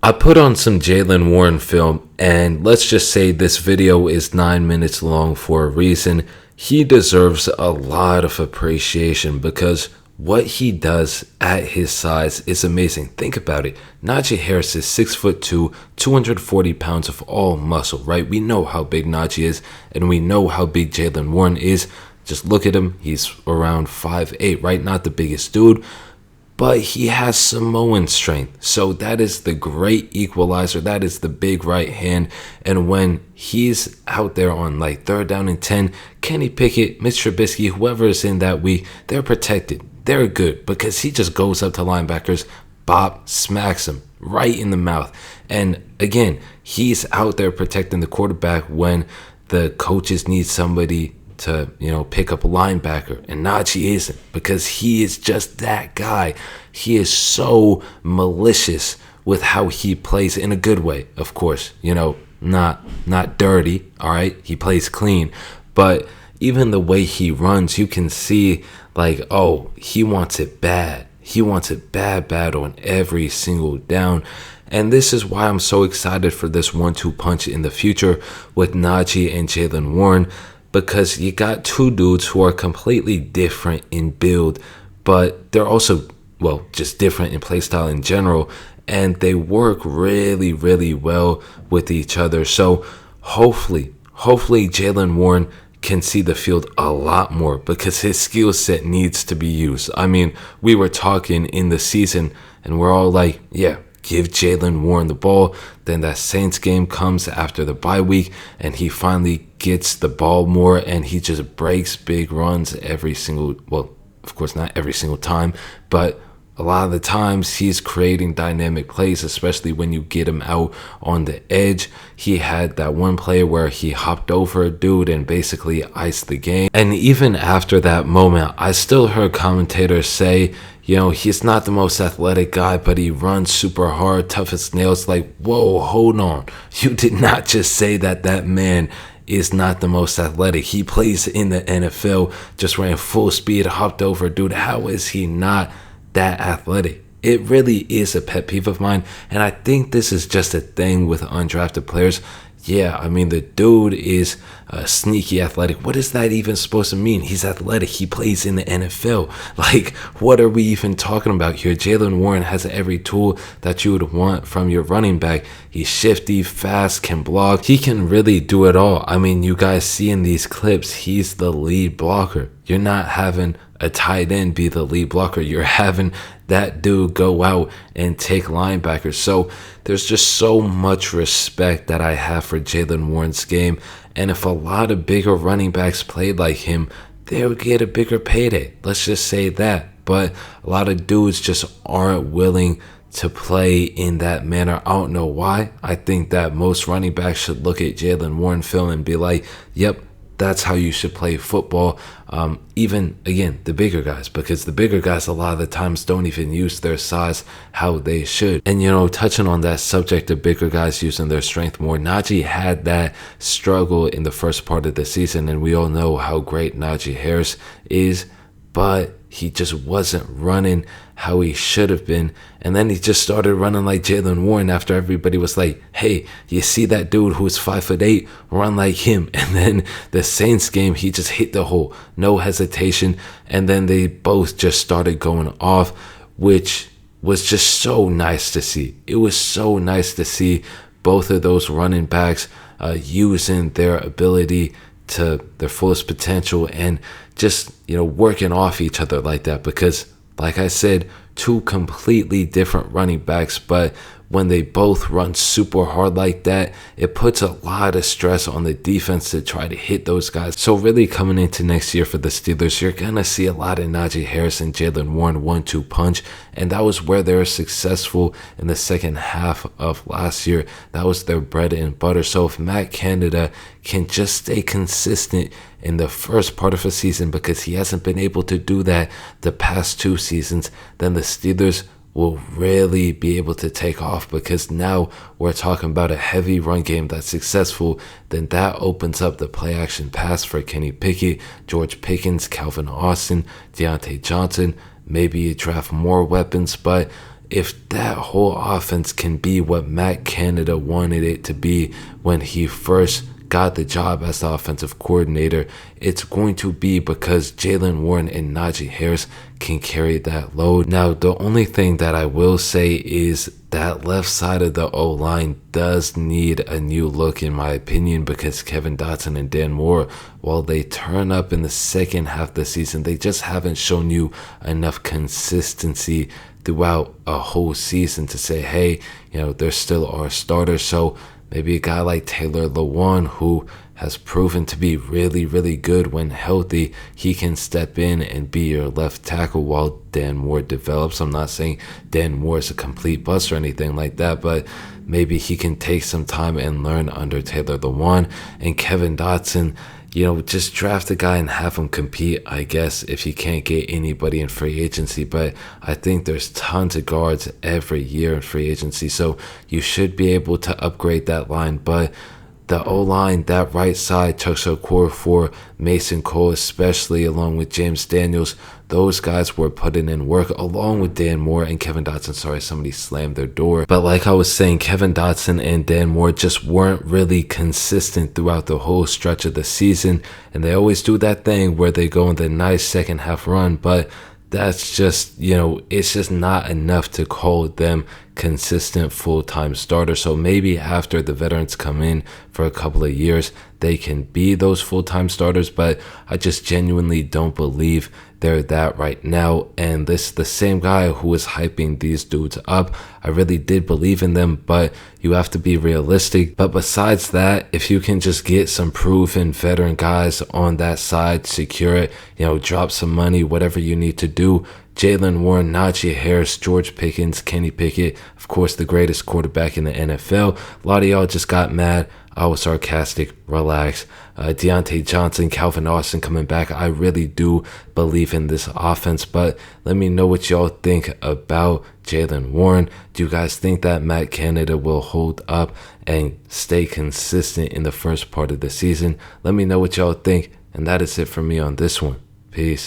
I put on some Jaylen Warren film, and let's just say this video is 9 minutes long for a reason. He deserves a lot of appreciation because what he does at his size is amazing. Think about it. Najee Harris is 6'2", 240 pounds of all muscle, right? We know how big Najee is, and we know how big Jaylen Warren is. Just look at him. He's around 5'8", right? Not the biggest dude, but he has Samoan strength. So that is the great equalizer. That is the big right hand. And when he's out there on like 3rd down and 10, Kenny Pickett, Mitch Trubisky, whoever is in that week, they're protected. They're good because he just goes up to linebackers, bop, smacks them right in the mouth. And again, he's out there protecting the quarterback when the coaches need somebody to, pick up a linebacker, and Najee isn't, because he is just that guy. He is so malicious with how he plays, in a good way, of course, not dirty, all right? He plays clean, but even the way he runs, you can see like, oh, he wants it bad. He wants it bad on every single down. And this is why I'm so excited for this 1-2 punch in the future with Najee and Jaylen Warren, because you got two dudes who are completely different in build, but they're also, just different in play style in general, and they work really, really well with each other. So hopefully Jaylen Warren can see the field a lot more because his skill set needs to be used. I mean, we were talking in the season, and we're all like, yeah, give Jaylen Warren the ball. Then that Saints game comes after the bye week, and he finally gets the ball more, and he just breaks big runs every single, of course not every single time, but a lot of the times he's creating dynamic plays, especially when you get him out on the edge. He had that one play where he hopped over a dude and basically iced the game. And even after that moment, I still heard commentators say, he's not the most athletic guy, but he runs super hard, tough as nails. Like, whoa, hold on. You did not just say that man is not the most athletic. He plays in the NFL, just ran full speed, hopped over a dude. How is he not that athletic? It really is a pet peeve of mine, and I think this is just a thing with undrafted players. Yeah, I mean, the dude is sneaky athletic. What is that even supposed to mean? He's athletic. He plays in the NFL. Like, what are we even talking about here? Jaylen Warren has every tool that you would want from your running back. He's shifty, fast, can block. He can really do it all. I mean, you guys see in these clips, he's the lead blocker. You're not having a tight end be the lead blocker. You're having that dude go out and take linebackers. So there's just so much respect that I have for Jaylen Warren's game. And if a lot of bigger running backs played like him, they would get a bigger payday. Let's just say that. But a lot of dudes just aren't willing to play in that manner. I don't know why. I think that most running backs should look at Jaylen Warren film and be like, yep, that's how you should play football. Even, again, the bigger guys, because the bigger guys a lot of the times don't even use their size how they should. And, touching on that subject of bigger guys using their strength more, Najee had that struggle in the first part of the season, and we all know how great Najee Harris is, but he just wasn't running how he should have been. And then he just started running like Jaylen Warren after everybody was like, hey, you see that dude who's 5'8", run like him. And then the Saints game, he just hit the hole, no hesitation. And then they both just started going off, which was just so nice to see. It was so nice to see both of those running backs using their ability to their fullest potential and just, working off each other like that, because like I said, two completely different running backs, but when they both run super hard like that, it puts a lot of stress on the defense to try to hit those guys. So really coming into next year for the Steelers, you're going to see a lot of Najee Harris and Jaylen Warren 1-2 punch, and that was where they were successful in the second half of last year. That was their bread and butter. So if Matt Canada can just stay consistent in the first part of a season, because he hasn't been able to do that the past 2 seasons, then the Steelers will really be able to take off, because now we're talking about a heavy run game that's successful. Then that opens up the play action pass for Kenny Pickett, George Pickens, Calvin Austin, Deontay Johnson. Maybe you draft more weapons, but if that whole offense can be what Matt Canada wanted it to be when he first got the job as the offensive coordinator, it's going to be because Jaylen Warren and Najee Harris can carry that load. Now, the only thing that I will say is that left side of the O-line does need a new look, in my opinion, because Kevin Dotson and Dan Moore, while they turn up in the second half of the season, they just haven't shown you enough consistency throughout a whole season to say, hey, they're still our starters. So maybe a guy like Taylor Lewan, who has proven to be really, really good when healthy, he can step in and be your left tackle while Dan Moore develops. I'm not saying Dan Moore is a complete bust or anything like that, but maybe he can take some time and learn under Taylor Lewan. And Kevin Dotson, just draft a guy and have him compete, I guess, if you can't get anybody in free agency. But I think there's tons of guards every year in free agency, so you should be able to upgrade that line. But the O-line, that right side, Chuck Okorafor, Mason Cole, especially along with James Daniels, those guys were putting in work along with Dan Moore and Kevin Dotson. Sorry, somebody slammed their door. But like I was saying, Kevin Dotson and Dan Moore just weren't really consistent throughout the whole stretch of the season. And they always do that thing where they go in the nice second half run, but that's just, it's just not enough to call them consistent full-time starters. So maybe after the veterans come in for a couple of years, they can be those full-time starters, but I just genuinely don't believe they're that right now. And this the same guy who was hyping these dudes up, I really did believe in them, but you have to be realistic. But besides that, if you can just get some proven veteran guys on that side, secure it, drop some money, whatever you need to do. Jaylen Warren, Najee Harris, George Pickens, Kenny Pickett, of course, the greatest quarterback in the NFL. A lot of y'all just got mad. I was sarcastic. Relax. Deontay Johnson, Calvin Austin coming back. I really do believe in this offense, but let me know what y'all think about Jaylen Warren. Do you guys think that Matt Canada will hold up and stay consistent in the first part of the season? Let me know what y'all think, and that is it for me on this one. Peace.